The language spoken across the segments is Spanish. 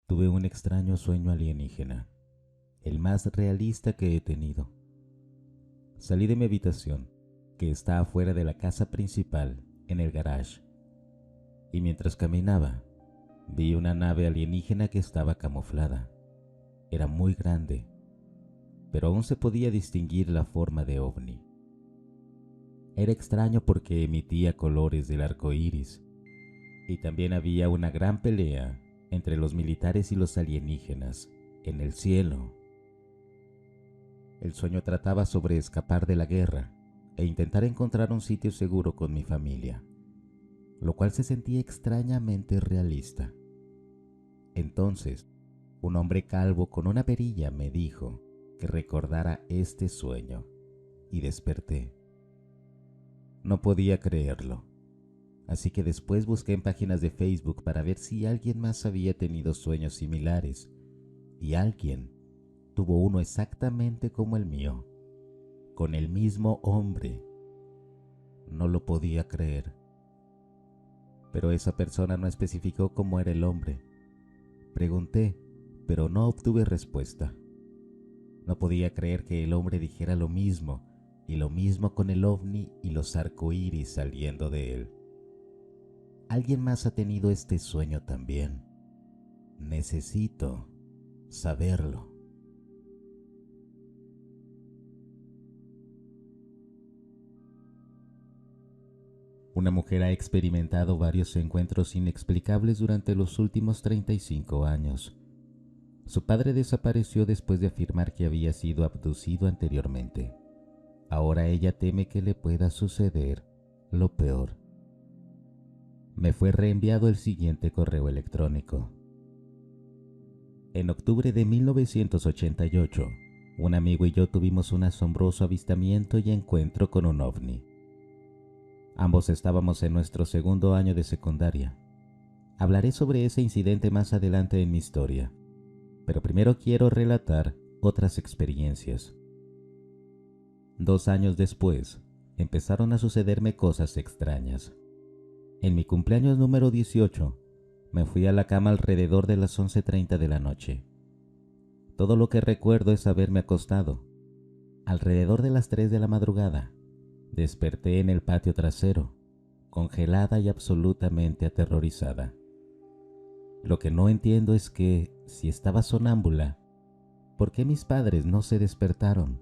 Tuve un extraño sueño alienígena, el más realista que he tenido. Salí de mi habitación, que está afuera de la casa principal, en el garage, y mientras caminaba, vi una nave alienígena que estaba camuflada. Era muy grande, pero aún se podía distinguir la forma de ovni. Era extraño porque emitía colores del arco iris, y también había una gran pelea entre los militares y los alienígenas en el cielo. El sueño trataba sobre escapar de la guerra e intentar encontrar un sitio seguro con mi familia, lo cual se sentía extrañamente realista. Entonces, un hombre calvo con una perilla me dijo que recordara este sueño y desperté. No podía creerlo, así que después busqué en páginas de Facebook para ver si alguien más había tenido sueños similares, y alguien tuvo uno exactamente como el mío, con el mismo hombre. No lo podía creer, pero esa persona no especificó cómo era el hombre. Pregunté, pero no obtuve respuesta. No podía creer que el hombre dijera lo mismo, y lo mismo con el ovni y los arcoíris saliendo de él. Alguien más ha tenido este sueño también. Necesito saberlo. Una mujer ha experimentado varios encuentros inexplicables durante los últimos 35 años. Su padre desapareció después de afirmar que había sido abducido anteriormente. Ahora ella teme que le pueda suceder lo peor. Me fue reenviado el siguiente correo electrónico. En octubre de 1988, un amigo y yo tuvimos un asombroso avistamiento y encuentro con un ovni. Ambos estábamos en nuestro segundo año de secundaria. Hablaré sobre ese incidente más adelante en mi historia, pero primero quiero relatar otras experiencias. 2 años después, empezaron a sucederme cosas extrañas. En mi cumpleaños número 18, me fui a la cama alrededor de las 11:30 de la noche. Todo lo que recuerdo es haberme acostado. Alrededor de las 3 de la madrugada, desperté en el patio trasero, congelada y absolutamente aterrorizada. Lo que no entiendo es que, si estaba sonámbula, ¿por qué mis padres no se despertaron?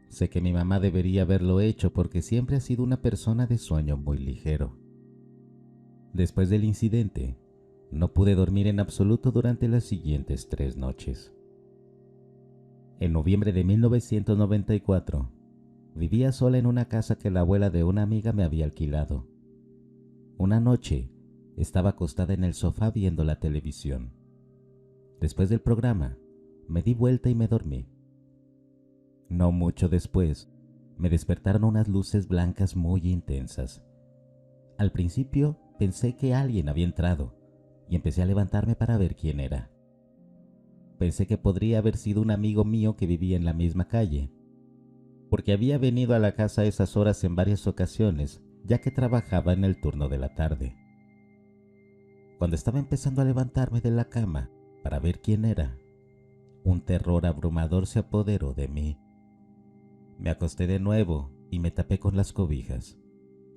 Sé que mi mamá debería haberlo hecho porque siempre ha sido una persona de sueño muy ligero. Después del incidente, no pude dormir en absoluto durante las siguientes 3 noches. En noviembre de 1994, vivía sola en una casa que la abuela de una amiga me había alquilado. Una noche, estaba acostada en el sofá viendo la televisión. Después del programa, me di vuelta y me dormí. No mucho después, me despertaron unas luces blancas muy intensas. Al principio pensé que alguien había entrado y empecé a levantarme para ver quién era. Pensé que podría haber sido un amigo mío que vivía en la misma calle, porque había venido a la casa a esas horas en varias ocasiones, ya que trabajaba en el turno de la tarde. Cuando estaba empezando a levantarme de la cama para ver quién era, un terror abrumador se apoderó de mí. Me acosté de nuevo y me tapé con las cobijas.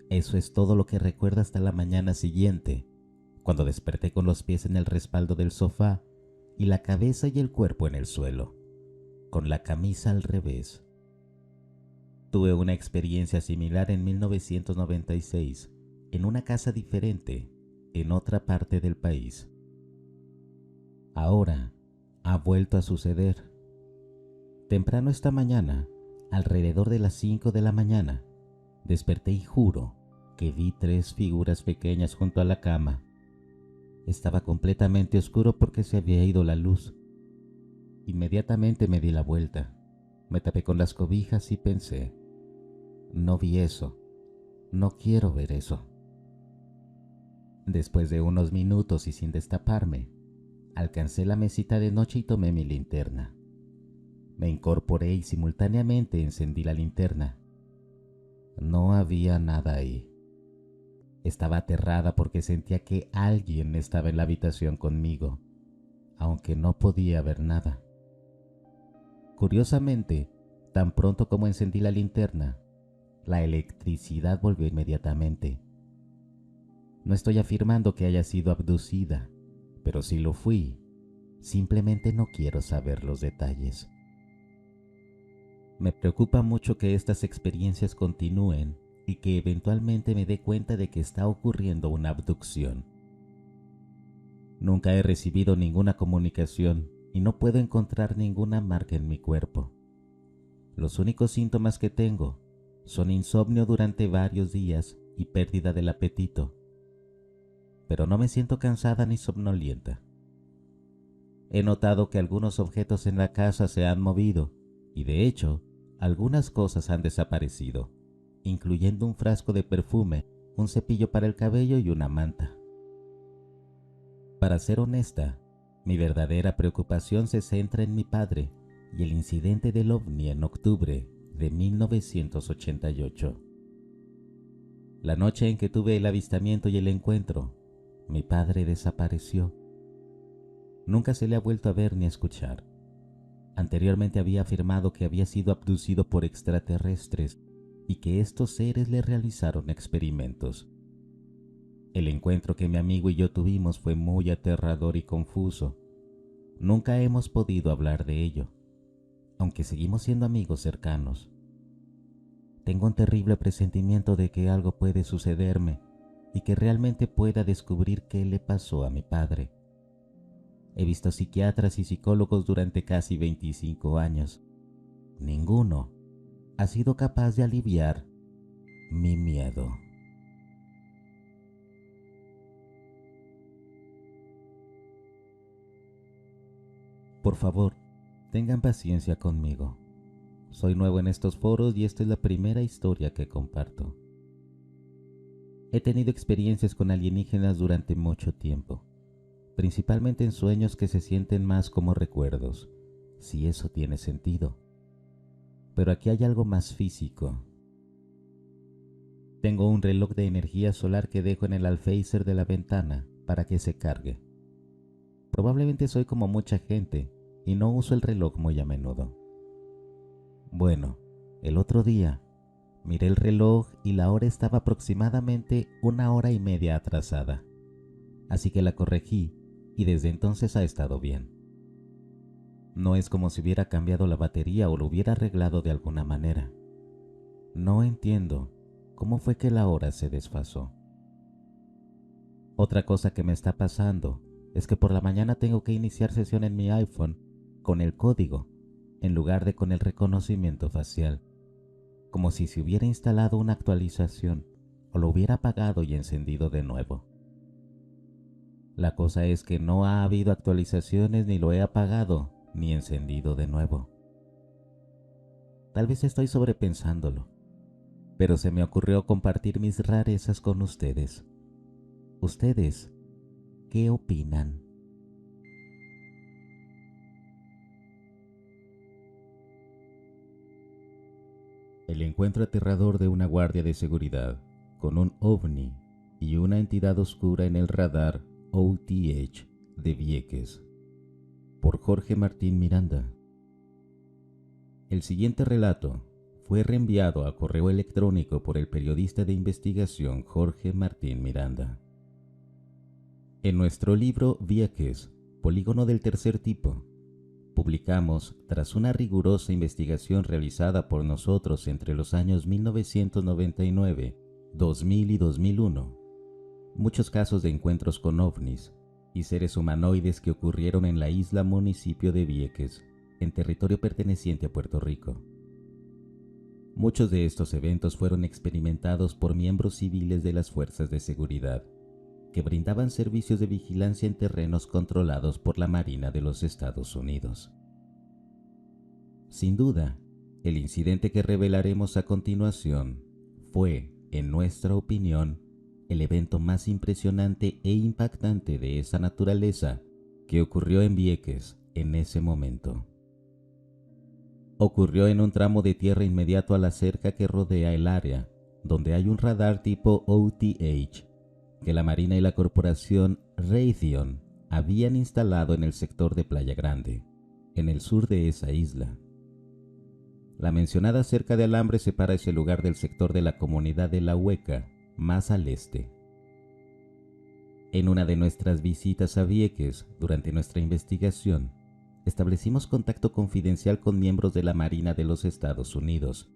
Eso es todo lo que recuerdo hasta la mañana siguiente, cuando desperté con los pies en el respaldo del sofá y la cabeza y el cuerpo en el suelo, con la camisa al revés. Tuve una experiencia similar en 1996, en una casa diferente, en otra parte del país. Ahora ha vuelto a suceder. Temprano esta mañana, alrededor de las 5 de la mañana, desperté y juro que vi 3 figuras pequeñas junto a la cama. Estaba completamente oscuro porque se había ido la luz. Inmediatamente me di la vuelta, me tapé con las cobijas y pensé, no vi eso, no quiero ver eso. Después de unos minutos y sin destaparme, alcancé la mesita de noche y tomé mi linterna. Me incorporé y simultáneamente encendí la linterna. No había nada ahí. Estaba aterrada porque sentía que alguien estaba en la habitación conmigo. aunque no podía ver nada. Curiosamente, tan pronto como encendí la linterna, la electricidad volvió inmediatamente. No estoy afirmando que haya sido abducida, pero si lo fui, simplemente no quiero saber los detalles. Me preocupa mucho que estas experiencias continúen y que eventualmente me dé cuenta de que está ocurriendo una abducción. Nunca he recibido ninguna comunicación y no puedo encontrar ninguna marca en mi cuerpo. Los únicos síntomas que tengo son insomnio durante varios días y pérdida del apetito, pero no me siento cansada ni somnolienta. He notado que algunos objetos en la casa se han movido y de hecho, algunas cosas han desaparecido, incluyendo un frasco de perfume, un cepillo para el cabello y una manta. Para ser honesta, mi verdadera preocupación se centra en mi padre y el incidente del ovni en octubre de 1988. La noche en que tuve el avistamiento y el encuentro, mi padre desapareció. Nunca se le ha vuelto a ver ni a escuchar. Anteriormente había afirmado que había sido abducido por extraterrestres y que estos seres le realizaron experimentos. El encuentro que mi amigo y yo tuvimos fue muy aterrador y confuso. Nunca hemos podido hablar de ello, aunque seguimos siendo amigos cercanos. Tengo un terrible presentimiento de que algo puede sucederme y que realmente pueda descubrir qué le pasó a mi padre. He visto psiquiatras y psicólogos durante casi 25 años. Ninguno ha sido capaz de aliviar mi miedo. Por favor, tengan paciencia conmigo. Soy nuevo en estos foros y esta es la primera historia que comparto. He tenido experiencias con alienígenas durante mucho tiempo, principalmente en sueños que se sienten más como recuerdos, si eso tiene sentido. Pero aquí hay algo más físico. Tengo un reloj de energía solar que dejo en el alféizar de la ventana para que se cargue. Probablemente soy como mucha gente y no uso el reloj muy a menudo. Bueno, el otro día miré el reloj y la hora estaba aproximadamente 1 hora y media atrasada, así que la corregí y desde entonces ha estado bien. No es como si hubiera cambiado la batería o lo hubiera arreglado de alguna manera. No entiendo cómo fue que la hora se desfasó. Otra cosa que me está pasando es que por la mañana tengo que iniciar sesión en mi iPhone con el código en lugar de con el reconocimiento facial, como si se hubiera instalado una actualización o lo hubiera apagado y encendido de nuevo. La cosa es que no ha habido actualizaciones ni lo he apagado ni encendido de nuevo. Tal vez estoy sobrepensándolo, pero se me ocurrió compartir mis rarezas con ustedes. ¿Ustedes qué opinan? El encuentro aterrador de una guardia de seguridad con un ovni y una entidad oscura en el radar OTH de Vieques, por Jorge Martín Miranda. El siguiente relato fue reenviado a correo electrónico por el periodista de investigación Jorge Martín Miranda. En nuestro libro Vieques, Polígono del tercer tipo, publicamos, tras una rigurosa investigación realizada por nosotros entre los años 1999, 2000 y 2001, muchos casos de encuentros con ovnis y seres humanoides que ocurrieron en la isla municipio de Vieques, en territorio perteneciente a Puerto Rico. Muchos de estos eventos fueron experimentados por miembros civiles de las fuerzas de seguridad, que brindaban servicios de vigilancia en terrenos controlados por la Marina de los Estados Unidos. Sin duda, el incidente que revelaremos a continuación fue, en nuestra opinión, el evento más impresionante e impactante de esa naturaleza que ocurrió en Vieques en ese momento. Ocurrió en un tramo de tierra inmediato a la cerca que rodea el área, donde hay un radar tipo OTH que la Marina y la corporación Raytheon habían instalado en el sector de Playa Grande, en el sur de esa isla. La mencionada cerca de alambre separa ese lugar del sector de la comunidad de La Hueca, más al este. En una de nuestras visitas a Vieques, durante nuestra investigación, establecimos contacto confidencial con miembros de la Marina de los Estados Unidos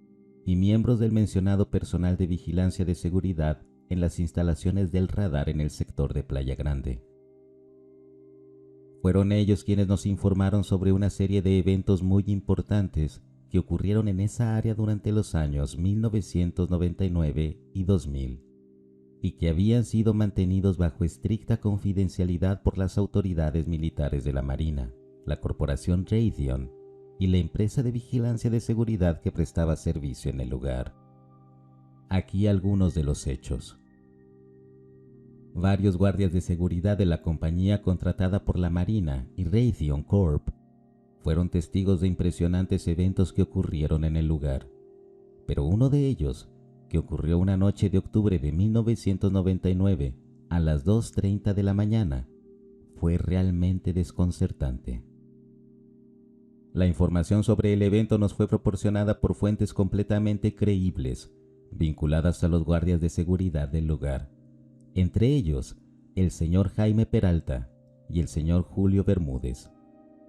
y miembros del mencionado personal de vigilancia de seguridad en las instalaciones del radar en el sector de Playa Grande. Fueron ellos quienes nos informaron sobre una serie de eventos muy importantes que ocurrieron en esa área durante los años 1999 y 2000, y que habían sido mantenidos bajo estricta confidencialidad por las autoridades militares de la Marina, la corporación Raytheon y la empresa de vigilancia de seguridad que prestaba servicio en el lugar. Aquí algunos de los hechos. Varios guardias de seguridad de la compañía contratada por la Marina y Raytheon Corp fueron testigos de impresionantes eventos que ocurrieron en el lugar, pero uno de ellos, que ocurrió una noche de octubre de 1999 a las 2:30 de la mañana, fue realmente desconcertante. La información sobre el evento nos fue proporcionada por fuentes completamente creíbles, vinculadas a los guardias de seguridad del lugar, entre ellos el señor Jaime Peralta y el señor Julio Bermúdez,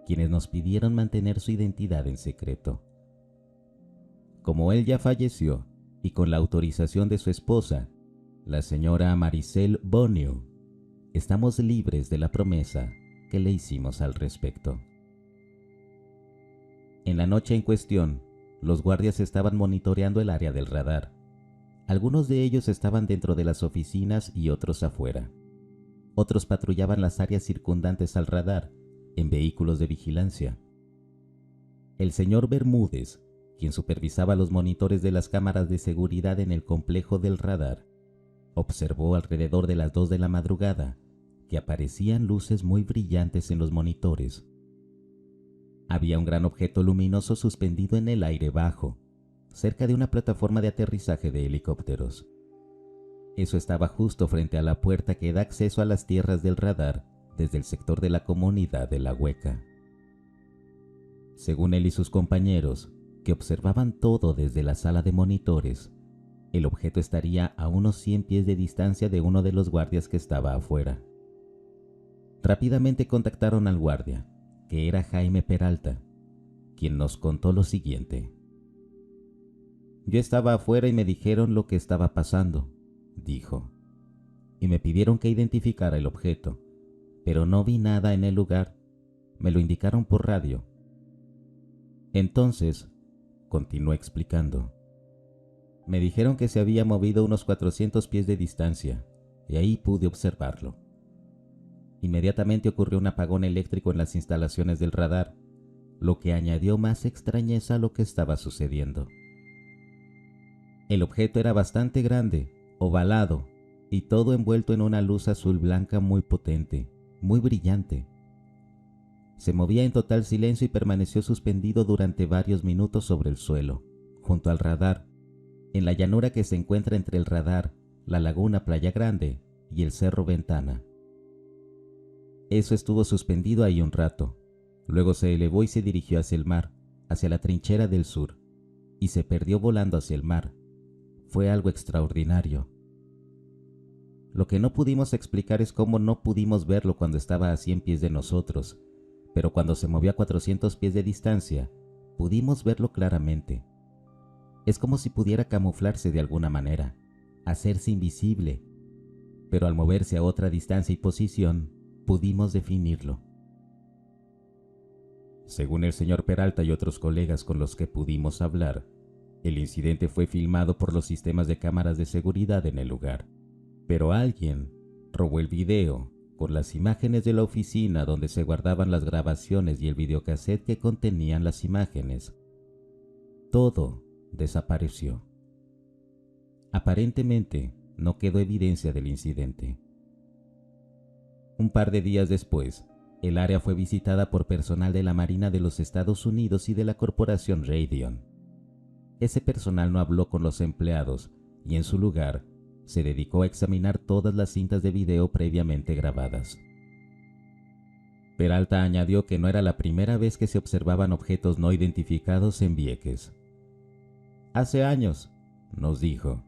quienes nos pidieron mantener su identidad en secreto. Como él ya falleció, y con la autorización de su esposa, la señora Maricel Bonneau, estamos libres de la promesa que le hicimos al respecto. En la noche en cuestión, los guardias estaban monitoreando el área del radar. Algunos de ellos estaban dentro de las oficinas y otros afuera. Otros patrullaban las áreas circundantes al radar, en vehículos de vigilancia. El señor Bermúdez, quien supervisaba los monitores de las cámaras de seguridad en el complejo del radar, observó alrededor de las 2 de la madrugada que aparecían luces muy brillantes en los monitores. Había un gran objeto luminoso suspendido en el aire bajo, cerca de una plataforma de aterrizaje de helicópteros. Eso estaba justo frente a la puerta que da acceso a las tierras del radar desde el sector de la comunidad de La Hueca. Según él y sus compañeros, que observaban todo desde la sala de monitores, el objeto estaría a unos 100 pies de distancia de uno de los guardias que estaba afuera. Rápidamente contactaron al guardia, que era Jaime Peralta, quien nos contó lo siguiente. Yo estaba afuera y me dijeron lo que estaba pasando, dijo, y me pidieron que identificara el objeto, pero no vi nada en el lugar. Me lo indicaron por radio. Entonces, continuó explicando, me dijeron que se había movido unos 400 pies de distancia, y ahí pude observarlo. Inmediatamente ocurrió un apagón eléctrico en las instalaciones del radar, lo que añadió más extrañeza a lo que estaba sucediendo. El objeto era bastante grande, ovalado, y todo envuelto en una luz azul blanca muy potente, muy brillante. Se movía en total silencio y permaneció suspendido durante varios minutos sobre el suelo, junto al radar, en la llanura que se encuentra entre el radar, la laguna Playa Grande y el Cerro Ventana. Eso estuvo suspendido ahí un rato. Luego se elevó y se dirigió hacia el mar, hacia la trinchera del sur, y se perdió volando hacia el mar. Fue algo extraordinario. Lo que no pudimos explicar es cómo no pudimos verlo cuando estaba a 100 pies de nosotros, pero cuando se movió a 400 pies de distancia, pudimos verlo claramente. Es como si pudiera camuflarse de alguna manera, hacerse invisible, pero al moverse a otra distancia y posición, pudimos definirlo. Según el señor Peralta y otros colegas con los que pudimos hablar, el incidente fue filmado por los sistemas de cámaras de seguridad en el lugar, pero alguien robó el video con las imágenes de la oficina donde se guardaban las grabaciones y el videocassette que contenían las imágenes. Todo desapareció. Aparentemente, no quedó evidencia del incidente. Un par de días después, el área fue visitada por personal de la Marina de los Estados Unidos y de la corporación Raytheon. Ese personal no habló con los empleados y en su lugar se dedicó a examinar todas las cintas de video previamente grabadas. Peralta añadió que no era la primera vez que se observaban objetos no identificados en Vieques. Hace años, nos dijo,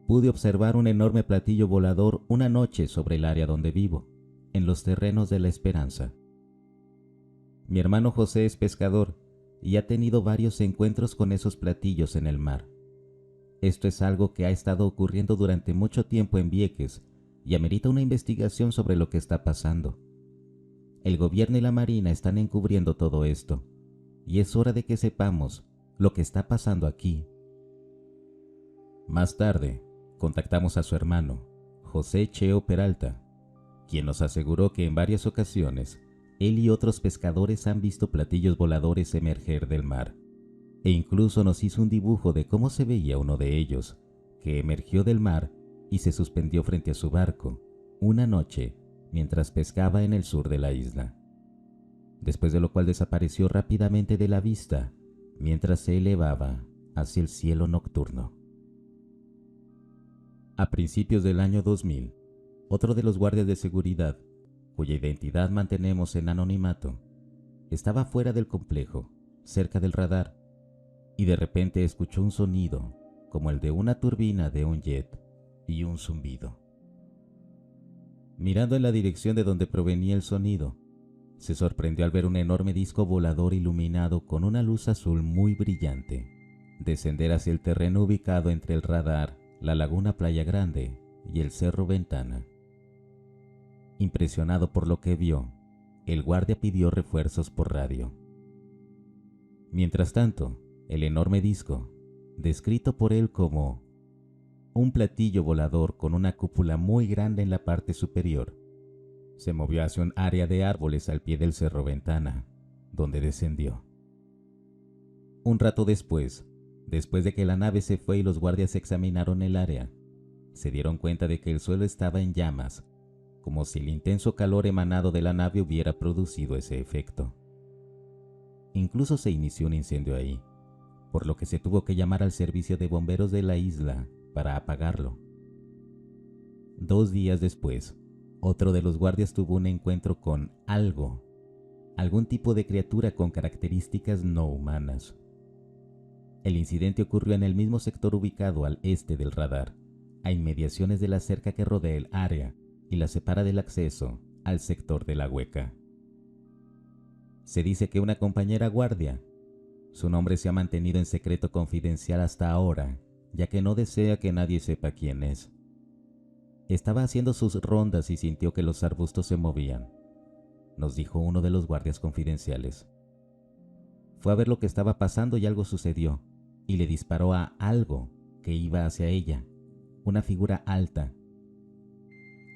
pude observar un enorme platillo volador una noche sobre el área donde vivo, en los terrenos de La Esperanza. Mi hermano José es pescador y ha tenido varios encuentros con esos platillos en el mar. Esto es algo que ha estado ocurriendo durante mucho tiempo en Vieques y amerita una investigación sobre lo que está pasando. El gobierno y la marina están encubriendo todo esto, y es hora de que sepamos lo que está pasando aquí. Más tarde, contactamos a su hermano, José Cheo Peralta, quien nos aseguró que en varias ocasiones él y otros pescadores han visto platillos voladores emerger del mar, e incluso nos hizo un dibujo de cómo se veía uno de ellos, que emergió del mar y se suspendió frente a su barco, una noche, mientras pescaba en el sur de la isla. Después de lo cual desapareció rápidamente de la vista, mientras se elevaba hacia el cielo nocturno. A principios del año 2000, otro de los guardias de seguridad, cuya identidad mantenemos en anonimato, estaba fuera del complejo, cerca del radar, y de repente escuchó un sonido como el de una turbina de un jet y un zumbido. Mirando en la dirección de donde provenía el sonido, se sorprendió al ver un enorme disco volador iluminado con una luz azul muy brillante descender hacia el terreno ubicado entre el radar, la laguna Playa Grande y el Cerro Ventana. Impresionado por lo que vio, el guardia pidió refuerzos por radio. Mientras tanto, el enorme disco, descrito por él como un platillo volador con una cúpula muy grande en la parte superior, se movió hacia un área de árboles al pie del Cerro Ventana, donde descendió. Un rato después de que la nave se fue y los guardias examinaron el área, se dieron cuenta de que el suelo estaba en llamas, como si el intenso calor emanado de la nave hubiera producido ese efecto. Incluso se inició un incendio ahí, por lo que se tuvo que llamar al servicio de bomberos de la isla para apagarlo. 2 días después, otro de los guardias tuvo un encuentro con algún tipo de criatura con características no humanas. El incidente ocurrió en el mismo sector ubicado al este del radar, a inmediaciones de la cerca que rodea el área y la separa del acceso al sector de la hueca. Se dice que una compañera guardia, su nombre se ha mantenido en secreto confidencial hasta ahora, ya que no desea que nadie sepa quién es, estaba haciendo sus rondas y sintió que los arbustos se movían, nos dijo uno de los guardias confidenciales. Fue a ver lo que estaba pasando y algo sucedió, y le disparó a algo que iba hacia ella, una figura alta.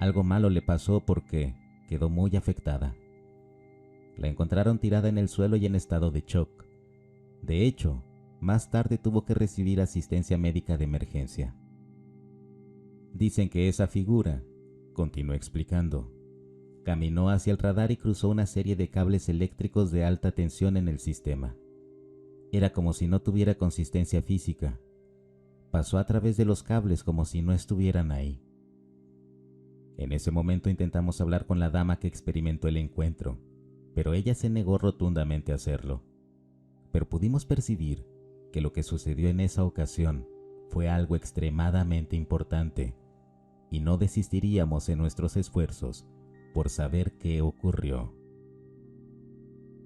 Algo malo le pasó porque quedó muy afectada. La encontraron tirada en el suelo y en estado de shock. De hecho, más tarde tuvo que recibir asistencia médica de emergencia. Dicen que esa figura, continuó explicando, caminó hacia el radar y cruzó una serie de cables eléctricos de alta tensión en el sistema. Era como si no tuviera consistencia física. Pasó a través de los cables como si no estuvieran ahí. En ese momento intentamos hablar con la dama que experimentó el encuentro, pero ella se negó rotundamente a hacerlo. Pero pudimos percibir que lo que sucedió en esa ocasión fue algo extremadamente importante, y no desistiríamos en nuestros esfuerzos por saber qué ocurrió.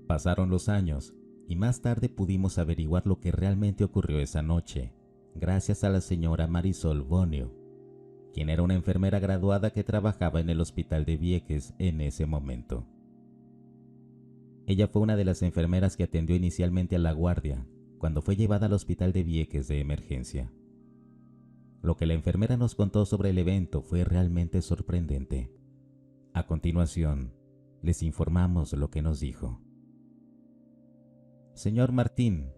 Pasaron los años y más tarde pudimos averiguar lo que realmente ocurrió esa noche, gracias a la señora Marisol Bonio, quien era una enfermera graduada que trabajaba en el hospital de Vieques en ese momento. Ella fue una de las enfermeras que atendió inicialmente a la guardia cuando fue llevada al hospital de Vieques de emergencia. Lo que la enfermera nos contó sobre el evento fue realmente sorprendente. A continuación, les informamos lo que nos dijo. Señor Martín,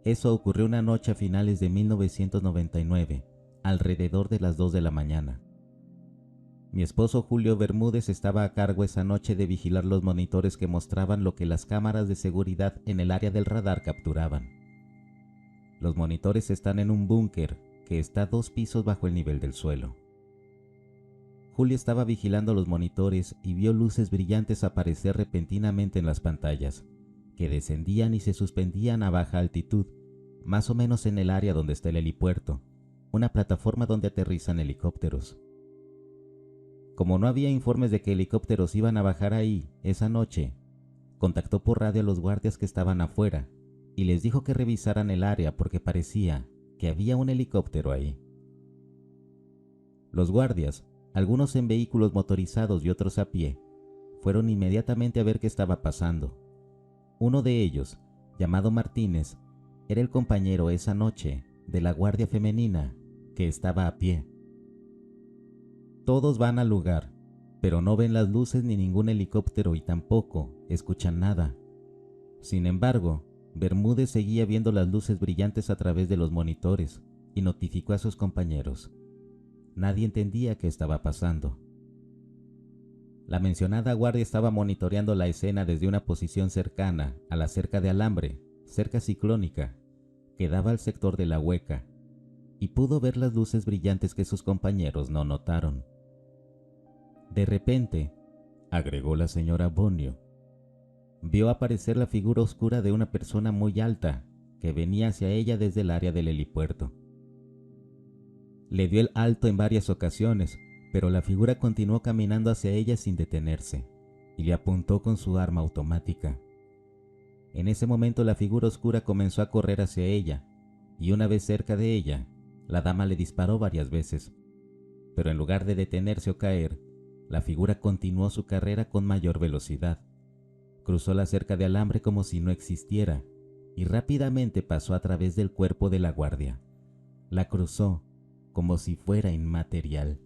eso ocurrió una noche a finales de 1999, alrededor de las 2 de la mañana. Mi esposo Julio Bermúdez estaba a cargo esa noche de vigilar los monitores que mostraban lo que las cámaras de seguridad en el área del radar capturaban. Los monitores están en un búnker que está 2 pisos bajo el nivel del suelo. Julio estaba vigilando los monitores y vio luces brillantes aparecer repentinamente en las pantallas, que descendían y se suspendían a baja altitud, más o menos en el área donde está el helipuerto, una plataforma donde aterrizan helicópteros. Como no había informes de que helicópteros iban a bajar ahí esa noche, contactó por radio a los guardias que estaban afuera y les dijo que revisaran el área porque parecía que había un helicóptero ahí. Los guardias, algunos en vehículos motorizados y otros a pie, fueron inmediatamente a ver qué estaba pasando. Uno de ellos, llamado Martínez, era el compañero esa noche de la guardia femenina que estaba a pie. Todos van al lugar, pero no ven las luces ni ningún helicóptero y tampoco escuchan nada. Sin embargo, Bermúdez seguía viendo las luces brillantes a través de los monitores y notificó a sus compañeros. Nadie entendía qué estaba pasando. La mencionada guardia estaba monitoreando la escena desde una posición cercana a la cerca de alambre, cerca ciclónica, que daba al sector de la hueca, y pudo ver las luces brillantes que sus compañeros no notaron. De repente, agregó la señora Bonio, vio aparecer la figura oscura de una persona muy alta que venía hacia ella desde el área del helipuerto. Le dio el alto en varias ocasiones, pero la figura continuó caminando hacia ella sin detenerse y le apuntó con su arma automática. En ese momento la figura oscura comenzó a correr hacia ella y una vez cerca de ella, la dama le disparó varias veces, pero en lugar de detenerse o caer, la figura continuó su carrera con mayor velocidad. Cruzó la cerca de alambre como si no existiera y rápidamente pasó a través del cuerpo de la guardia. La cruzó como si fuera inmaterial.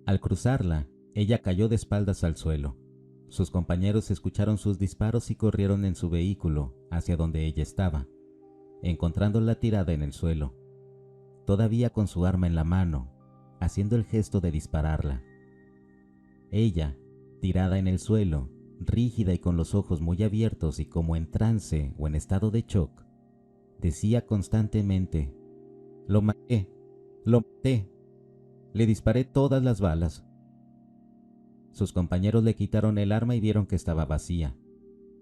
Al cruzarla, ella cayó de espaldas al suelo. Sus compañeros escucharon sus disparos y corrieron en su vehículo hacia donde ella estaba, encontrándola tirada en el suelo, todavía con su arma en la mano, haciendo el gesto de dispararla. Ella, tirada en el suelo, rígida y con los ojos muy abiertos y como en trance o en estado de shock, decía constantemente: lo maté, le disparé todas las balas. Sus compañeros le quitaron el arma y vieron que estaba vacía.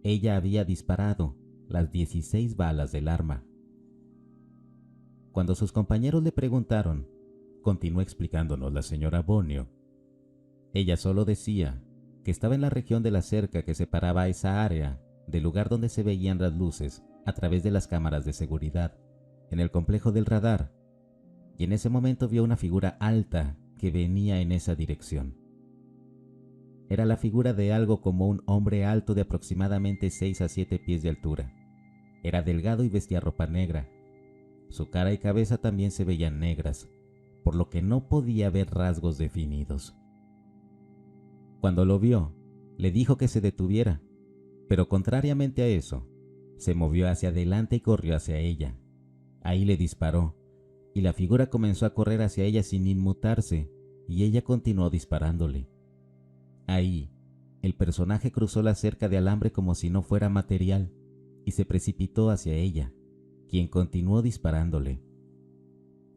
Ella había disparado las 16 balas del arma. Cuando sus compañeros le preguntaron, continuó explicándonos la señora Bonio, ella solo decía que estaba en la región de la cerca que separaba esa área del lugar donde se veían las luces a través de las cámaras de seguridad, en el complejo del radar, y en ese momento vio una figura alta que venía en esa dirección. Era la figura de algo como un hombre alto de aproximadamente 6 a 7 pies de altura. Era delgado y vestía ropa negra. Su cara y cabeza también se veían negras, por lo que no podía ver rasgos definidos. Cuando lo vio, le dijo que se detuviera, pero contrariamente a eso, se movió hacia adelante y corrió hacia ella. Ahí le disparó, y la figura comenzó a correr hacia ella sin inmutarse, y ella continuó disparándole. Ahí, el personaje cruzó la cerca de alambre como si no fuera material, y se precipitó hacia ella, quien continuó disparándole.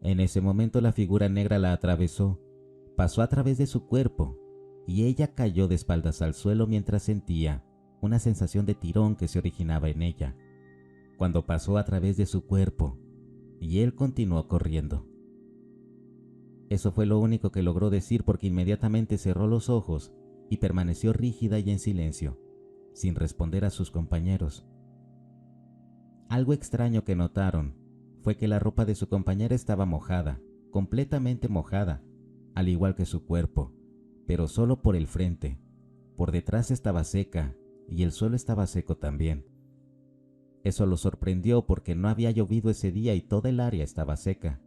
En ese momento la figura negra la atravesó, pasó a través de su cuerpo, y ella cayó de espaldas al suelo mientras sentía una sensación de tirón que se originaba en ella, cuando pasó a través de su cuerpo, y él continuó corriendo. Eso fue lo único que logró decir porque inmediatamente cerró los ojos y permaneció rígida y en silencio, sin responder a sus compañeros. Algo extraño que notaron fue que la ropa de su compañera estaba mojada, completamente mojada, al igual que su cuerpo, pero solo por el frente. Por detrás estaba seca y el suelo estaba seco también. Eso lo sorprendió porque no había llovido ese día y toda el área estaba seca.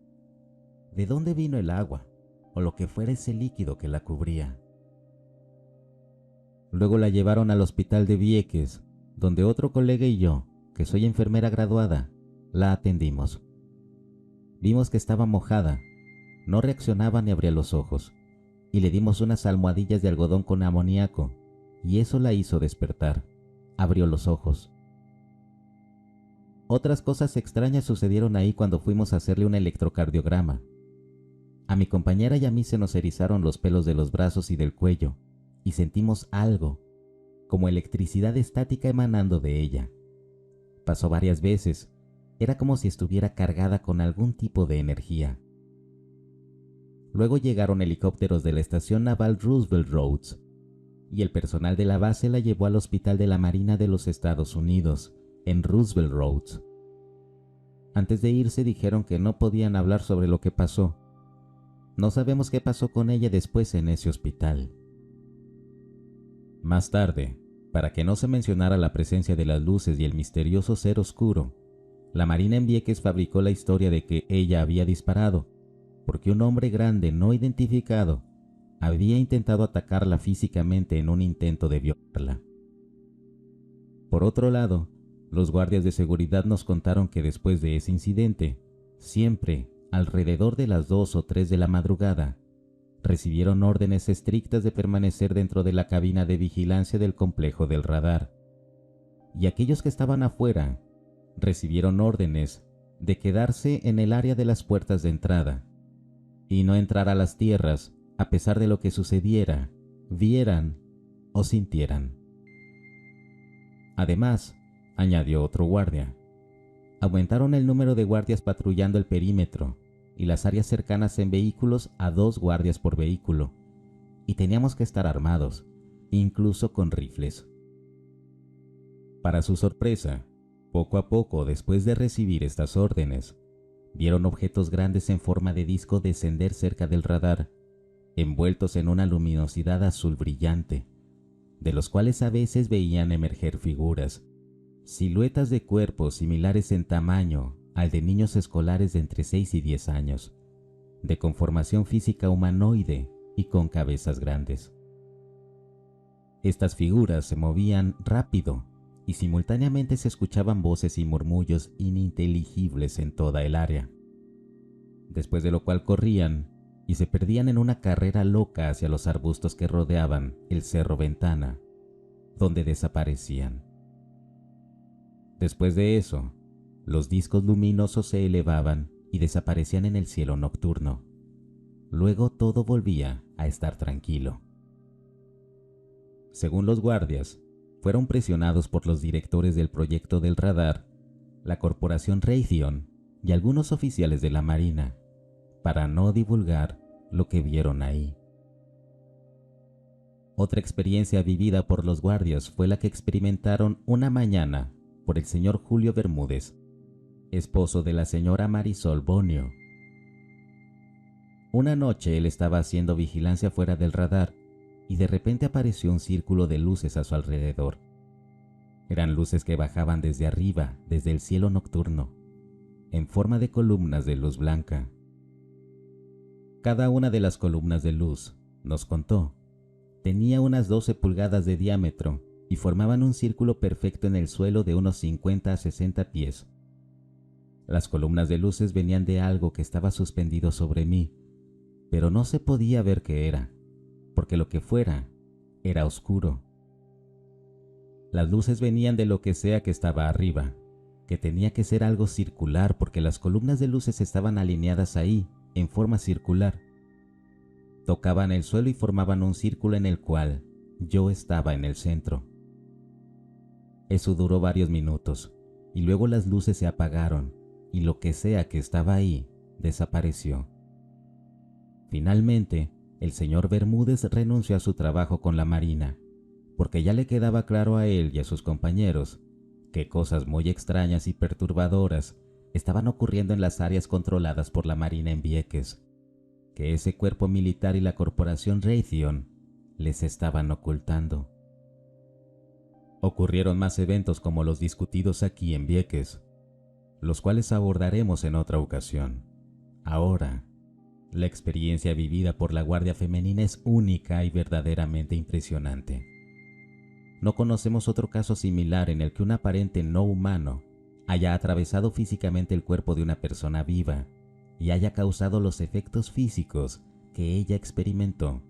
¿De dónde vino el agua o lo que fuera ese líquido que la cubría? Luego la llevaron al hospital de Vieques, donde otro colega y yo, que soy enfermera graduada, la atendimos. Vimos que estaba mojada, no reaccionaba ni abría los ojos, y le dimos unas almohadillas de algodón con amoníaco, y eso la hizo despertar. Abrió los ojos. Otras cosas extrañas sucedieron ahí cuando fuimos a hacerle un electrocardiograma. A mi compañera y a mí se nos erizaron los pelos de los brazos y del cuello, y sentimos algo, como electricidad estática emanando de ella. Pasó varias veces, era como si estuviera cargada con algún tipo de energía. Luego llegaron helicópteros de la estación naval Roosevelt Roads, y el personal de la base la llevó al Hospital de la Marina de los Estados Unidos, en Roosevelt Roads. Antes de irse dijeron que no podían hablar sobre lo que pasó. No sabemos qué pasó con ella después en ese hospital. Más tarde, para que no se mencionara la presencia de las luces y el misterioso ser oscuro, la Marina en Vieques fabricó la historia de que ella había disparado, porque un hombre grande no identificado había intentado atacarla físicamente en un intento de violarla. Por otro lado, los guardias de seguridad nos contaron que después de ese incidente, siempre, alrededor de las 2 o 3 de la madrugada, recibieron órdenes estrictas de permanecer dentro de la cabina de vigilancia del complejo del radar. Y aquellos que estaban afuera recibieron órdenes de quedarse en el área de las puertas de entrada y no entrar a las tierras a pesar de lo que sucediera, vieran o sintieran. Además, añadió otro guardia, aumentaron el número de guardias patrullando el perímetro y las áreas cercanas en vehículos a 2 guardias por vehículo, y teníamos que estar armados, incluso con rifles. Para su sorpresa, poco a poco después de recibir estas órdenes, vieron objetos grandes en forma de disco descender cerca del radar, envueltos en una luminosidad azul brillante, de los cuales a veces veían emerger figuras, siluetas de cuerpos similares en tamaño al de niños escolares de entre 6 y 10 años, de conformación física humanoide y con cabezas grandes. Estas figuras se movían rápido y simultáneamente se escuchaban voces y murmullos ininteligibles en toda el área, después de lo cual corrían y se perdían en una carrera loca hacia los arbustos que rodeaban el Cerro Ventana, donde desaparecían. Después de eso, los discos luminosos se elevaban y desaparecían en el cielo nocturno. Luego todo volvía a estar tranquilo. Según los guardias, fueron presionados por los directores del proyecto del radar, la corporación Raytheon y algunos oficiales de la Marina, para no divulgar lo que vieron ahí. Otra experiencia vivida por los guardias fue la que experimentaron una mañana por el señor Julio Bermúdez, esposo de la señora Marisol Bonio. Una noche él estaba haciendo vigilancia fuera del radar y de repente apareció un círculo de luces a su alrededor. Eran luces que bajaban desde arriba, desde el cielo nocturno, en forma de columnas de luz blanca. Cada una de las columnas de luz, nos contó, tenía unas 12 pulgadas de diámetro y formaban un círculo perfecto en el suelo de unos 50 a 60 pies. Las columnas de luces venían de algo que estaba suspendido sobre mí, pero no se podía ver qué era, porque lo que fuera era oscuro. Las luces venían de lo que sea que estaba arriba, que tenía que ser algo circular porque las columnas de luces estaban alineadas ahí, en forma circular. Tocaban el suelo y formaban un círculo en el cual yo estaba en el centro. Eso duró varios minutos, y luego las luces se apagaron, y lo que sea que estaba ahí desapareció. Finalmente, el señor Bermúdez renunció a su trabajo con la Marina, porque ya le quedaba claro a él y a sus compañeros que cosas muy extrañas y perturbadoras estaban ocurriendo en las áreas controladas por la Marina en Vieques, que ese cuerpo militar y la corporación Raytheon les estaban ocultando. Ocurrieron más eventos como los discutidos aquí en Vieques, los cuales abordaremos en otra ocasión. Ahora, la experiencia vivida por la Guardia Femenina es única y verdaderamente impresionante. No conocemos otro caso similar en el que un aparente no humano haya atravesado físicamente el cuerpo de una persona viva y haya causado los efectos físicos que ella experimentó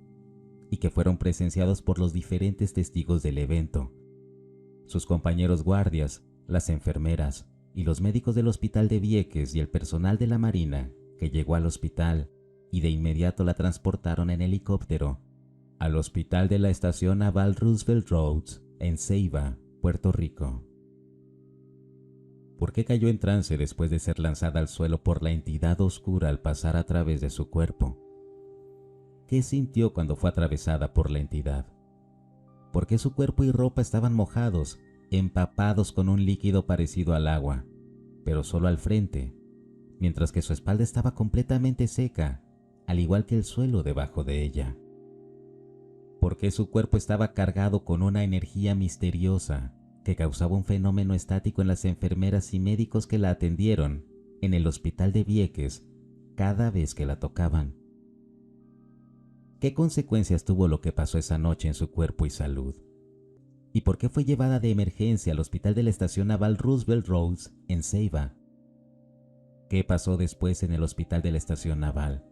y que fueron presenciados por los diferentes testigos del evento, sus compañeros guardias, las enfermeras y los médicos del hospital de Vieques y el personal de la Marina que llegó al hospital y de inmediato la transportaron en helicóptero al hospital de la estación naval Roosevelt Roads en Ceiba, Puerto Rico. ¿Por qué cayó en trance después de ser lanzada al suelo por la entidad oscura al pasar a través de su cuerpo? ¿Qué sintió cuando fue atravesada por la entidad? ¿Por qué su cuerpo y ropa estaban mojados, empapados con un líquido parecido al agua, pero solo al frente, mientras que su espalda estaba completamente seca, al igual que el suelo debajo de ella? ¿Por qué su cuerpo estaba cargado con una energía misteriosa que causaba un fenómeno estático en las enfermeras y médicos que la atendieron en el hospital de Vieques cada vez que la tocaban? ¿Qué consecuencias tuvo lo que pasó esa noche en su cuerpo y salud? ¿Y por qué fue llevada de emergencia al hospital de la estación naval Roosevelt Roads en Ceiba? ¿Qué pasó después en el hospital de la estación naval?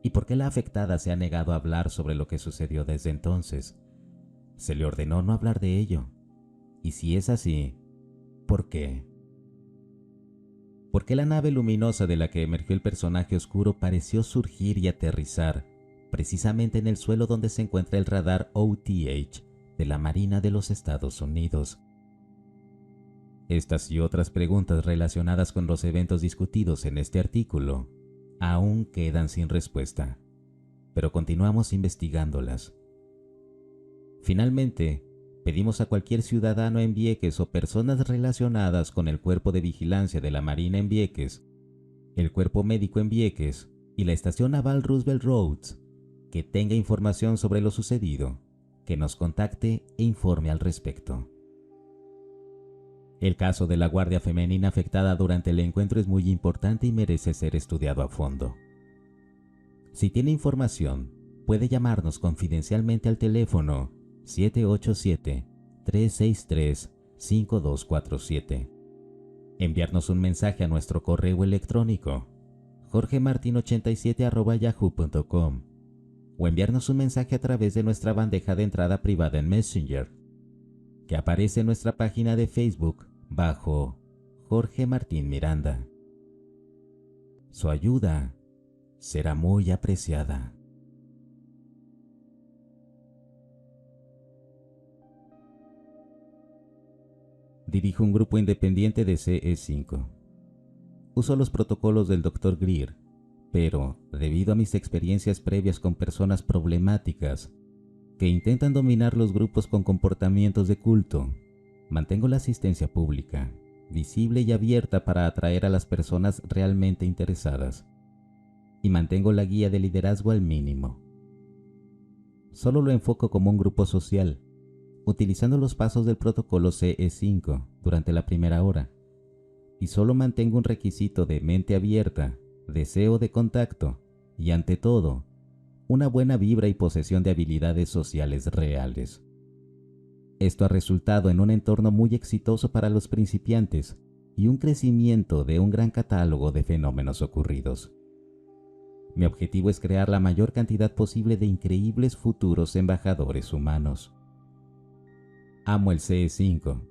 ¿Y por qué la afectada se ha negado a hablar sobre lo que sucedió desde entonces? Se le ordenó no hablar de ello. Y si es así, ¿por qué? ¿Por qué la nave luminosa de la que emergió el personaje oscuro pareció surgir y aterrizar precisamente en el suelo donde se encuentra el radar OTH de la Marina de los Estados Unidos? Estas y otras preguntas relacionadas con los eventos discutidos en este artículo aún quedan sin respuesta, pero continuamos investigándolas. Finalmente, pedimos a cualquier ciudadano en Vieques o personas relacionadas con el Cuerpo de Vigilancia de la Marina en Vieques, el Cuerpo Médico en Vieques y la Estación Naval Roosevelt Roads que tenga información sobre lo sucedido, que nos contacte e informe al respecto. El caso de la guardia femenina afectada durante el encuentro es muy importante y merece ser estudiado a fondo. Si tiene información, puede llamarnos confidencialmente al teléfono 787-363-5247. Enviarnos un mensaje a nuestro correo electrónico jorgemartin87@yahoo.com o enviarnos un mensaje a través de nuestra bandeja de entrada privada en Messenger, que aparece en nuestra página de Facebook bajo Jorge Martín Miranda. Su ayuda será muy apreciada. Dirijo un grupo independiente de CE5. Uso los protocolos del Dr. Greer, pero debido a mis experiencias previas con personas problemáticas que intentan dominar los grupos con comportamientos de culto, mantengo la asistencia pública, visible y abierta para atraer a las personas realmente interesadas, y mantengo la guía de liderazgo al mínimo. Solo lo enfoco como un grupo social, utilizando los pasos del protocolo CE5 durante la primera hora, y solo mantengo un requisito de mente abierta, deseo de contacto y, ante todo, una buena vibra y posesión de habilidades sociales reales. Esto ha resultado en un entorno muy exitoso para los principiantes y un crecimiento de un gran catálogo de fenómenos ocurridos. Mi objetivo es crear la mayor cantidad posible de increíbles futuros embajadores humanos. Amo el CE5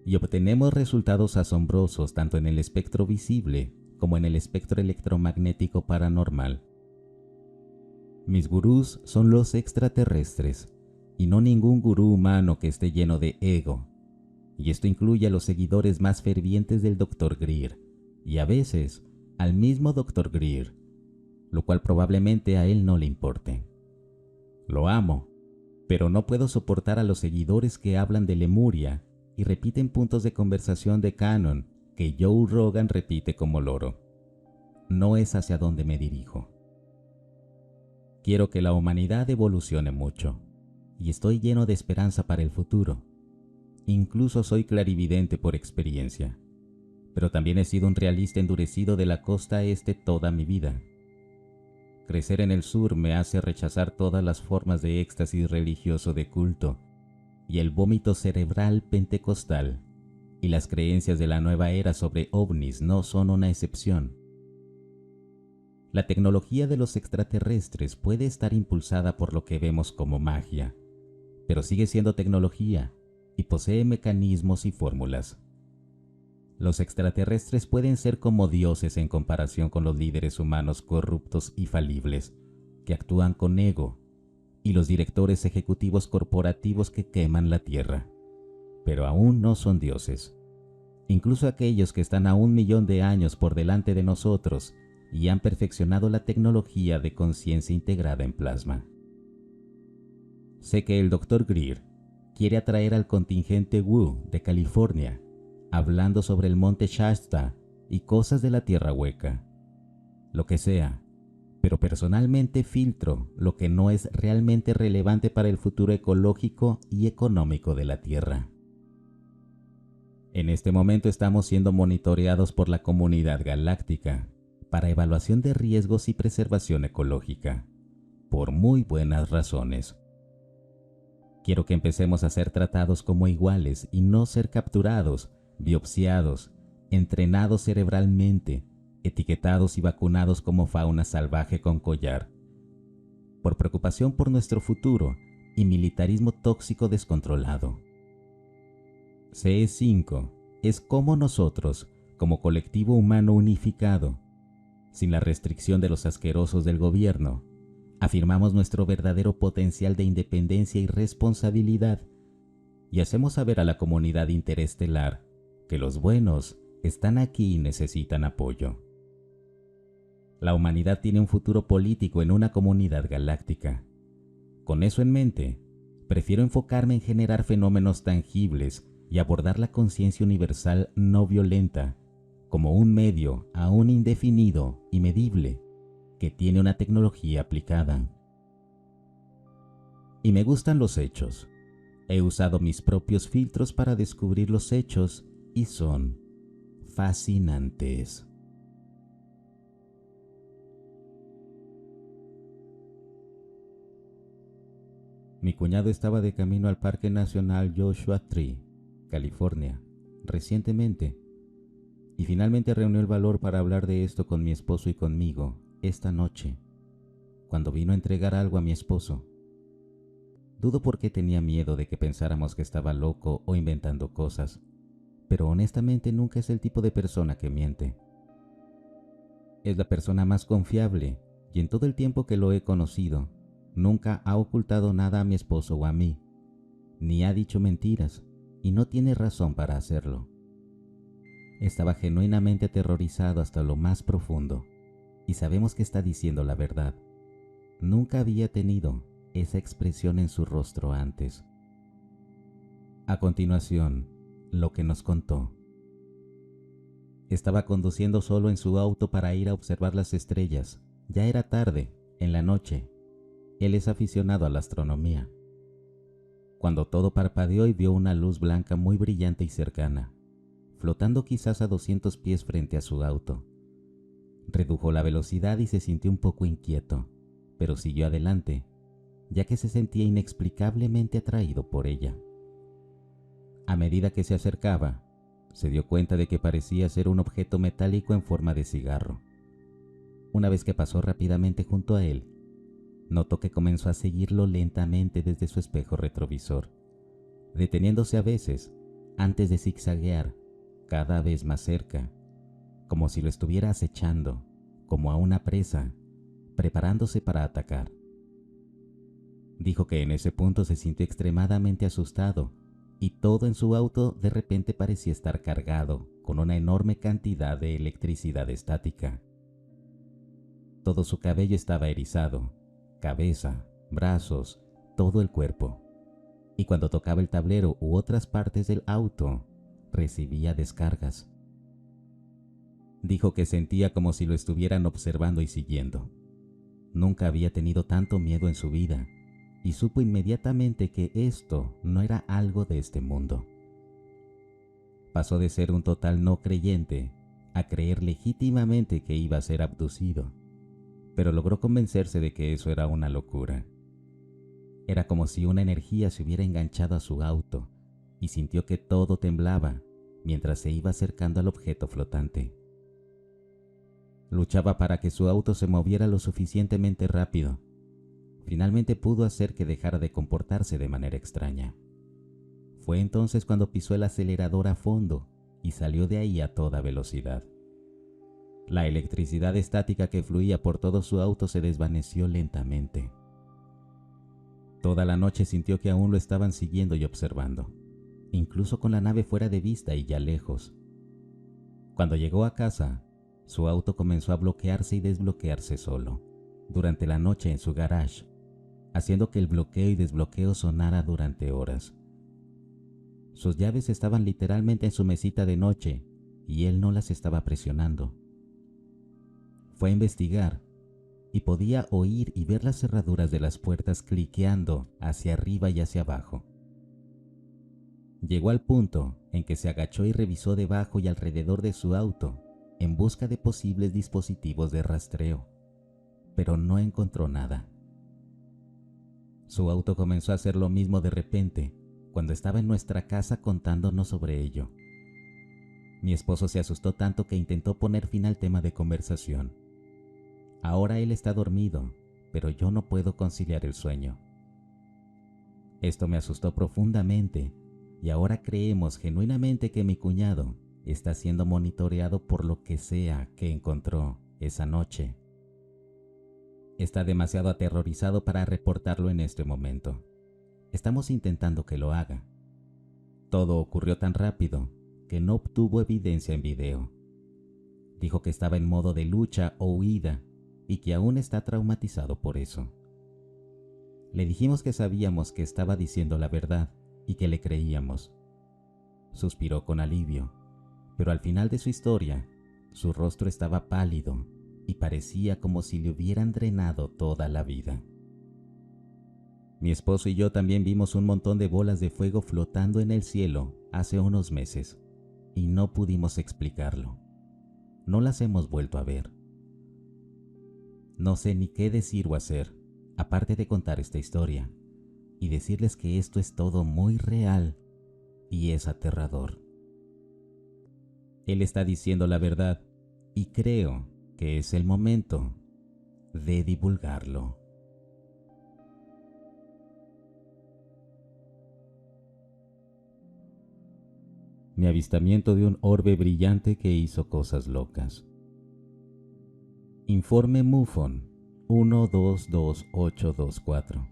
y obtenemos resultados asombrosos tanto en el espectro visible como en el espectro electromagnético paranormal. Mis gurús son los extraterrestres y no ningún gurú humano que esté lleno de ego, y esto incluye a los seguidores más fervientes del Dr. Greer y a veces al mismo Dr. Greer, lo cual probablemente a él no le importe. Lo amo, pero no puedo soportar a los seguidores que hablan de Lemuria y repiten puntos de conversación de canon que Joe Rogan repite como loro. No es hacia donde me dirijo. Quiero que la humanidad evolucione mucho, y estoy lleno de esperanza para el futuro. Incluso soy clarividente por experiencia, pero también he sido un realista endurecido de la costa este toda mi vida. Crecer en el sur me hace rechazar todas las formas de éxtasis religioso de culto y el vómito cerebral pentecostal, y las creencias de la nueva era sobre ovnis no son una excepción. La tecnología de los extraterrestres puede estar impulsada por lo que vemos como magia, pero sigue siendo tecnología y posee mecanismos y fórmulas. Los extraterrestres pueden ser como dioses en comparación con los líderes humanos corruptos y falibles, que actúan con ego, y los directores ejecutivos corporativos que queman la tierra, pero aún no son dioses. Incluso aquellos que están a 1 millón de años por delante de nosotros y han perfeccionado la tecnología de conciencia integrada en plasma. Sé que el Dr. Greer quiere atraer al contingente Wu de California, hablando sobre el monte Shasta y cosas de la tierra hueca. Lo que sea, pero personalmente filtro lo que no es realmente relevante para el futuro ecológico y económico de la Tierra. En este momento estamos siendo monitoreados por la comunidad galáctica para evaluación de riesgos y preservación ecológica, por muy buenas razones. Quiero que empecemos a ser tratados como iguales y no ser capturados, biopsiados, entrenados cerebralmente, etiquetados y vacunados como fauna salvaje con collar, por preocupación por nuestro futuro y militarismo tóxico descontrolado. CE5 es como nosotros, como colectivo humano unificado, sin la restricción de los asquerosos del gobierno, afirmamos nuestro verdadero potencial de independencia y responsabilidad y hacemos saber a la comunidad interestelar que los buenos están aquí y necesitan apoyo. La humanidad tiene un futuro político en una comunidad galáctica. Con eso en mente, prefiero enfocarme en generar fenómenos tangibles y abordar la conciencia universal no violenta como un medio aún indefinido y medible que tiene una tecnología aplicada. Y me gustan los hechos. He usado mis propios filtros para descubrir los hechos y son fascinantes. Mi cuñado estaba de camino al Parque Nacional Joshua Tree, California, recientemente, y finalmente reunió el valor para hablar de esto con mi esposo y conmigo esta noche, cuando vino a entregar algo a mi esposo. Dudo por qué tenía miedo de que pensáramos que estaba loco o inventando cosas, pero honestamente nunca es el tipo de persona que miente. Es la persona más confiable y en todo el tiempo que lo he conocido, nunca ha ocultado nada a mi esposo o a mí, ni ha dicho mentiras, y no tiene razón para hacerlo. Estaba genuinamente aterrorizado hasta lo más profundo, y sabemos que está diciendo la verdad. Nunca había tenido esa expresión en su rostro antes. A continuación, lo que nos contó. Estaba conduciendo solo en su auto para ir a observar las estrellas. Ya era tarde, en la noche. Él es aficionado a la astronomía. Cuando todo parpadeó y vio una luz blanca muy brillante y cercana, flotando quizás a 200 pies frente a su auto. Redujo la velocidad y se sintió un poco inquieto, pero siguió adelante, ya que se sentía inexplicablemente atraído por ella. A medida que se acercaba, se dio cuenta de que parecía ser un objeto metálico en forma de cigarro. Una vez que pasó rápidamente junto a él, notó que comenzó a seguirlo lentamente desde su espejo retrovisor, deteniéndose a veces antes de zigzaguear cada vez más cerca, como si lo estuviera acechando, como a una presa, preparándose para atacar. Dijo que en ese punto se sintió extremadamente asustado y todo en su auto de repente parecía estar cargado con una enorme cantidad de electricidad estática. Todo su cabello estaba erizado, cabeza, brazos, todo el cuerpo, y cuando tocaba el tablero u otras partes del auto, recibía descargas. Dijo que sentía como si lo estuvieran observando y siguiendo. Nunca había tenido tanto miedo en su vida, y supo inmediatamente que esto no era algo de este mundo. Pasó de ser un total no creyente a creer legítimamente que iba a ser abducido, pero logró convencerse de que eso era una locura. Era como si una energía se hubiera enganchado a su auto y sintió que todo temblaba mientras se iba acercando al objeto flotante. Luchaba para que su auto se moviera lo suficientemente rápido. Finalmente pudo hacer que dejara de comportarse de manera extraña. Fue entonces cuando pisó el acelerador a fondo y salió de ahí a toda velocidad. La electricidad estática que fluía por todo su auto se desvaneció lentamente. Toda la noche sintió que aún lo estaban siguiendo y observando, incluso con la nave fuera de vista y ya lejos. Cuando llegó a casa, su auto comenzó a bloquearse y desbloquearse solo, durante la noche en su garage, haciendo que el bloqueo y desbloqueo sonara durante horas. Sus llaves estaban literalmente en su mesita de noche y él no las estaba presionando. Fue a investigar y podía oír y ver las cerraduras de las puertas cliqueando hacia arriba y hacia abajo. Llegó al punto en que se agachó y revisó debajo y alrededor de su auto en busca de posibles dispositivos de rastreo, pero no encontró nada. Su auto comenzó a hacer lo mismo de repente cuando estaba en nuestra casa contándonos sobre ello. Mi esposo se asustó tanto que intentó poner fin al tema de conversación. Ahora él está dormido, pero yo no puedo conciliar el sueño. Esto me asustó profundamente y ahora creemos genuinamente que mi cuñado está siendo monitoreado por lo que sea que encontró esa noche. Está demasiado aterrorizado para reportarlo en este momento. Estamos intentando que lo haga. Todo ocurrió tan rápido que no obtuvo evidencia en video. Dijo que estaba en modo de lucha o huida y que aún está traumatizado por eso. Le dijimos que sabíamos que estaba diciendo la verdad y que le creíamos. Suspiró con alivio, pero al final de su historia, su rostro estaba pálido y parecía como si le hubieran drenado toda la vida. Mi esposo y yo también vimos un montón de bolas de fuego flotando en el cielo hace unos meses y no pudimos explicarlo. No las hemos vuelto a ver. No sé ni qué decir o hacer, aparte de contar esta historia y decirles que esto es todo muy real y es aterrador. Él está diciendo la verdad y creo que es el momento de divulgarlo. Mi avistamiento de un orbe brillante que hizo cosas locas. Informe MUFON 122824.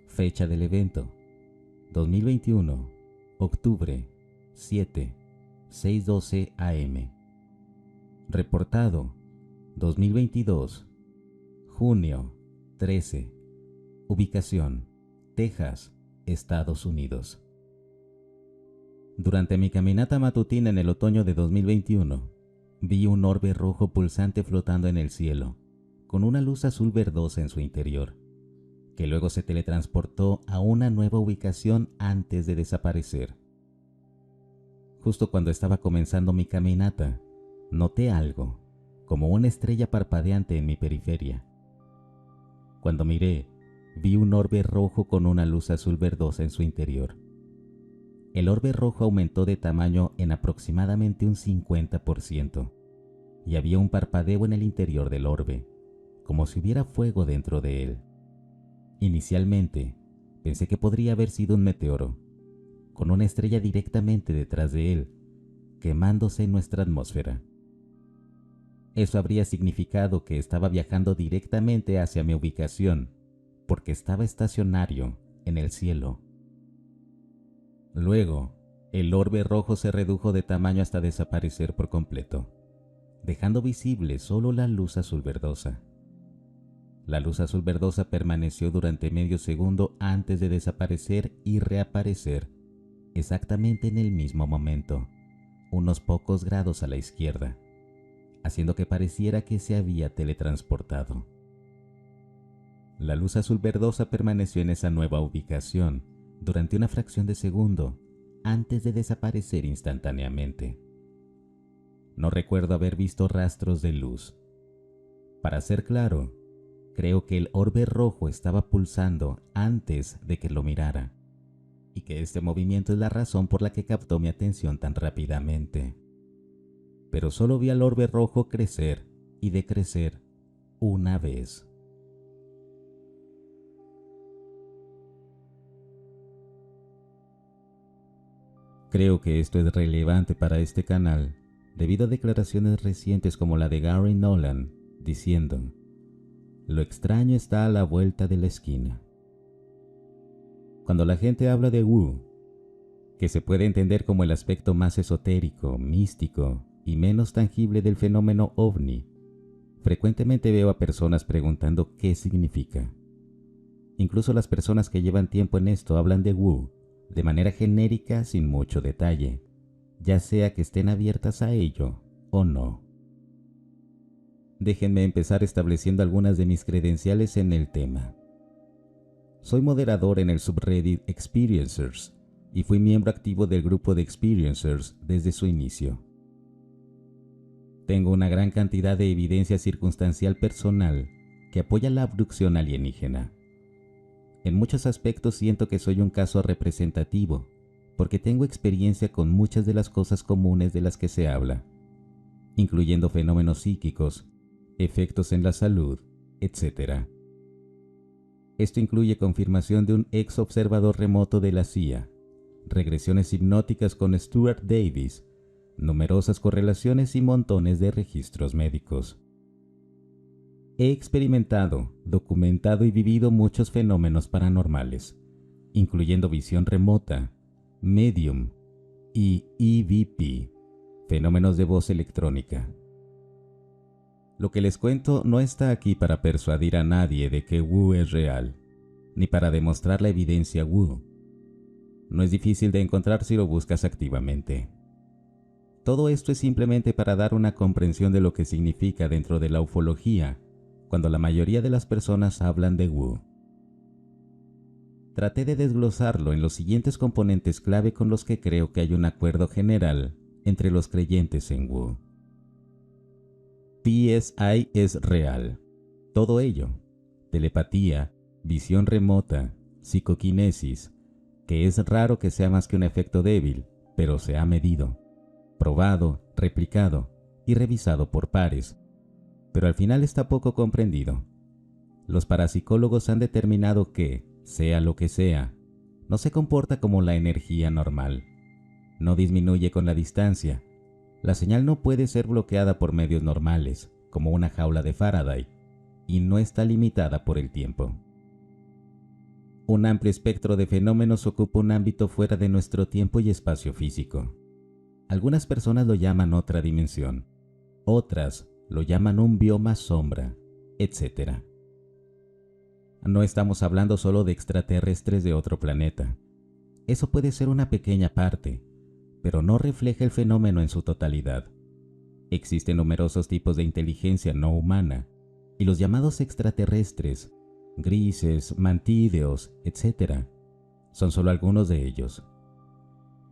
Fecha del evento: 2021, octubre 7, 6:12 am. Reportado: 2022, junio 13. Ubicación: Texas, Estados Unidos. Durante mi caminata matutina en el otoño de 2021, vi un orbe rojo pulsante flotando en el cielo, con una luz azul verdosa en su interior, que luego se teletransportó a una nueva ubicación antes de desaparecer. Justo cuando estaba comenzando mi caminata, noté algo, como una estrella parpadeante en mi periferia. Cuando miré, vi un orbe rojo con una luz azul verdosa en su interior. El orbe rojo aumentó de tamaño en aproximadamente un 50%, y había un parpadeo en el interior del orbe, como si hubiera fuego dentro de él. Inicialmente, pensé que podría haber sido un meteoro, con una estrella directamente detrás de él, quemándose en nuestra atmósfera. Eso habría significado que estaba viajando directamente hacia mi ubicación, porque estaba estacionario en el cielo. Luego, el orbe rojo se redujo de tamaño hasta desaparecer por completo, dejando visible solo la luz azul verdosa. La luz azul verdosa permaneció durante medio segundo antes de desaparecer y reaparecer, exactamente en el mismo momento, unos pocos grados a la izquierda, haciendo que pareciera que se había teletransportado. La luz azul verdosa permaneció en esa nueva ubicación durante una fracción de segundo antes de desaparecer instantáneamente. No recuerdo haber visto rastros de luz. Para ser claro, creo que el orbe rojo estaba pulsando antes de que lo mirara, y que este movimiento es la razón por la que captó mi atención tan rápidamente. Pero solo vi al orbe rojo crecer y decrecer una vez. Creo que esto es relevante para este canal debido a declaraciones recientes como la de Gary Nolan, diciendo: "Lo extraño está a la vuelta de la esquina". Cuando la gente habla de Wu, que se puede entender como el aspecto más esotérico, místico y menos tangible del fenómeno ovni, frecuentemente veo a personas preguntando qué significa. Incluso las personas que llevan tiempo en esto hablan de Wu de manera genérica sin mucho detalle, ya sea que estén abiertas a ello o no. Déjenme empezar estableciendo algunas de mis credenciales en el tema. Soy moderador en el subreddit Experiencers y fui miembro activo del grupo de Experiencers desde su inicio. Tengo una gran cantidad de evidencia circunstancial personal que apoya la abducción alienígena. En muchos aspectos siento que soy un caso representativo, porque tengo experiencia con muchas de las cosas comunes de las que se habla, incluyendo fenómenos psíquicos, efectos en la salud, etc. Esto incluye confirmación de un ex observador remoto de la CIA, regresiones hipnóticas con Stuart Davis, numerosas correlaciones y montones de registros médicos. He experimentado, documentado y vivido muchos fenómenos paranormales, incluyendo visión remota, medium y EVP, fenómenos de voz electrónica. Lo que les cuento no está aquí para persuadir a nadie de que Wu es real, ni para demostrar la evidencia Wu. No es difícil de encontrar si lo buscas activamente. Todo esto es simplemente para dar una comprensión de lo que significa dentro de la ufología cuando la mayoría de las personas hablan de Wu. Traté de desglosarlo en los siguientes componentes clave con los que creo que hay un acuerdo general entre los creyentes en Wu. PSI es real. Todo ello: telepatía, visión remota, psicoquinesis, que es raro que sea más que un efecto débil, pero se ha medido, probado, replicado y revisado por pares, pero al final está poco comprendido. Los parapsicólogos han determinado que, sea lo que sea, no se comporta como la energía normal. No disminuye con la distancia. La señal no puede ser bloqueada por medios normales, como una jaula de Faraday, y no está limitada por el tiempo. Un amplio espectro de fenómenos ocupa un ámbito fuera de nuestro tiempo y espacio físico. Algunas personas lo llaman otra dimensión, otras lo llaman un bioma sombra, etc. No estamos hablando solo de extraterrestres de otro planeta. Eso puede ser una pequeña parte, pero no refleja el fenómeno en su totalidad. Existen numerosos tipos de inteligencia no humana, y los llamados extraterrestres, grises, mantídeos, etc., son solo algunos de ellos.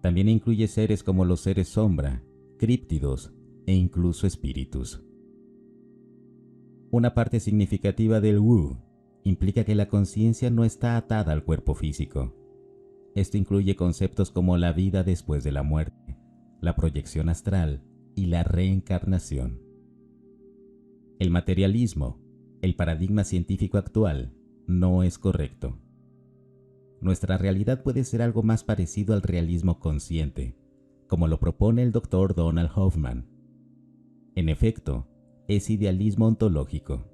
También incluye seres como los seres sombra, críptidos e incluso espíritus. Una parte significativa del Wu implica que la conciencia no está atada al cuerpo físico. Esto incluye conceptos como la vida después de la muerte, la proyección astral y la reencarnación. El materialismo, el paradigma científico actual, no es correcto. Nuestra realidad puede ser algo más parecido al realismo consciente, como lo propone el Dr. Donald Hoffman. En efecto, es idealismo ontológico.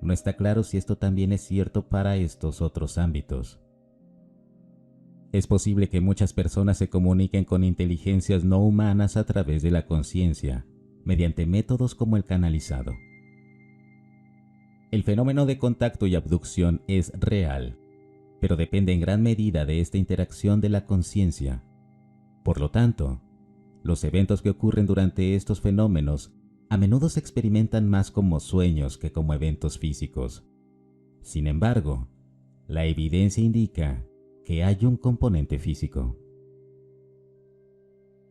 No está claro si esto también es cierto para estos otros ámbitos. Es posible que muchas personas se comuniquen con inteligencias no humanas a través de la conciencia, mediante métodos como el canalizado. El fenómeno de contacto y abducción es real, pero depende en gran medida de esta interacción de la conciencia. Por lo tanto, los eventos que ocurren durante estos fenómenos a menudo se experimentan más como sueños que como eventos físicos. Sin embargo, la evidencia indica que hay un componente físico.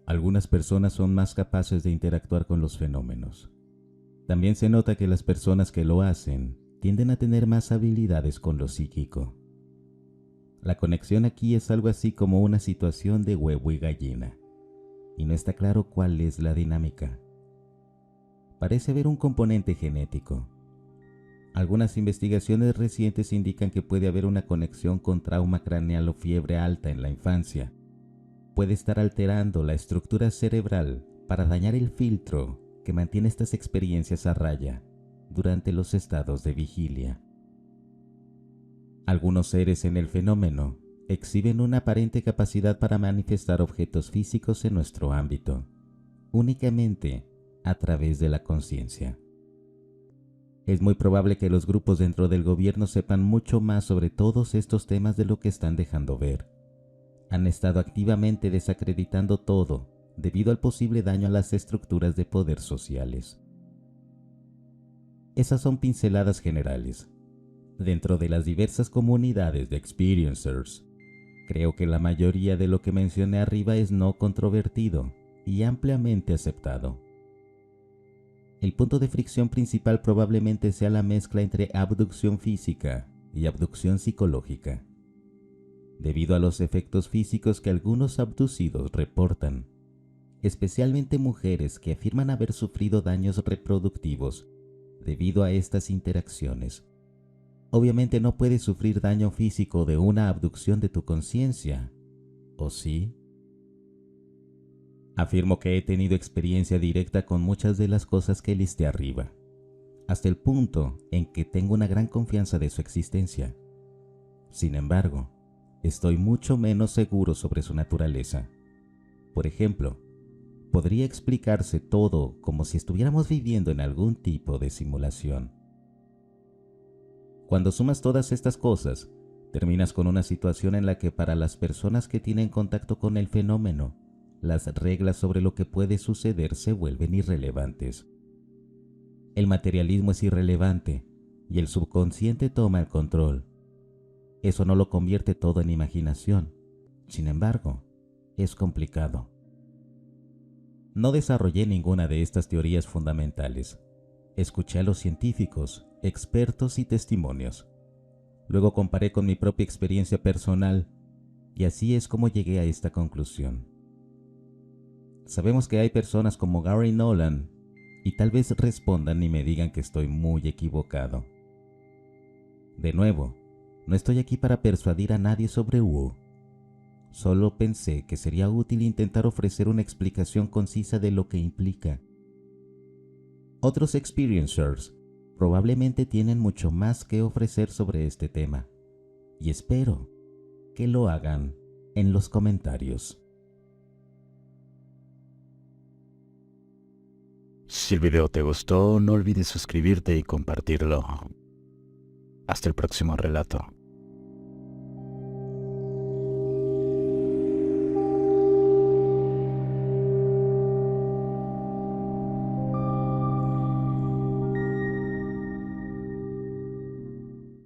Algunas personas son más capaces de interactuar con los fenómenos. También se nota que las personas que lo hacen tienden a tener más habilidades con lo psíquico. La conexión aquí es algo así como una situación de huevo y gallina, y no está claro cuál es la dinámica. Parece haber un componente genético. Algunas investigaciones recientes indican que puede haber una conexión con trauma craneal o fiebre alta en la infancia. Puede estar alterando la estructura cerebral para dañar el filtro que mantiene estas experiencias a raya durante los estados de vigilia. Algunos seres en el fenómeno exhiben una aparente capacidad para manifestar objetos físicos en nuestro ámbito, únicamente a través de la conciencia. Es muy probable que los grupos dentro del gobierno sepan mucho más sobre todos estos temas de lo que están dejando ver. Han estado activamente desacreditando todo debido al posible daño a las estructuras de poder sociales. Esas son pinceladas generales. Dentro de las diversas comunidades de experiencers, creo que la mayoría de lo que mencioné arriba es no controvertido y ampliamente aceptado. El punto de fricción principal probablemente sea la mezcla entre abducción física y abducción psicológica. Debido a los efectos físicos que algunos abducidos reportan, especialmente mujeres que afirman haber sufrido daños reproductivos debido a estas interacciones. Obviamente no puedes sufrir daño físico de una abducción de tu conciencia, ¿o sí? Afirmo que he tenido experiencia directa con muchas de las cosas que listé arriba, hasta el punto en que tengo una gran confianza de su existencia. Sin embargo, estoy mucho menos seguro sobre su naturaleza. Por ejemplo, podría explicarse todo como si estuviéramos viviendo en algún tipo de simulación. Cuando sumas todas estas cosas, terminas con una situación en la que para las personas que tienen contacto con el fenómeno, las reglas sobre lo que puede suceder se vuelven irrelevantes. El materialismo es irrelevante y el subconsciente toma el control. Eso no lo convierte todo en imaginación. Sin embargo, es complicado. No desarrollé ninguna de estas teorías fundamentales. Escuché a los científicos, expertos y testimonios. Luego comparé con mi propia experiencia personal y así es como llegué a esta conclusión. Sabemos que hay personas como Gary Nolan y tal vez respondan y me digan que estoy muy equivocado. De nuevo, no estoy aquí para persuadir a nadie sobre Wu. Solo pensé que sería útil intentar ofrecer una explicación concisa de lo que implica. Otros experiencers probablemente tienen mucho más que ofrecer sobre este tema, y espero que lo hagan en los comentarios. Si el video te gustó, no olvides suscribirte y compartirlo. Hasta el próximo relato.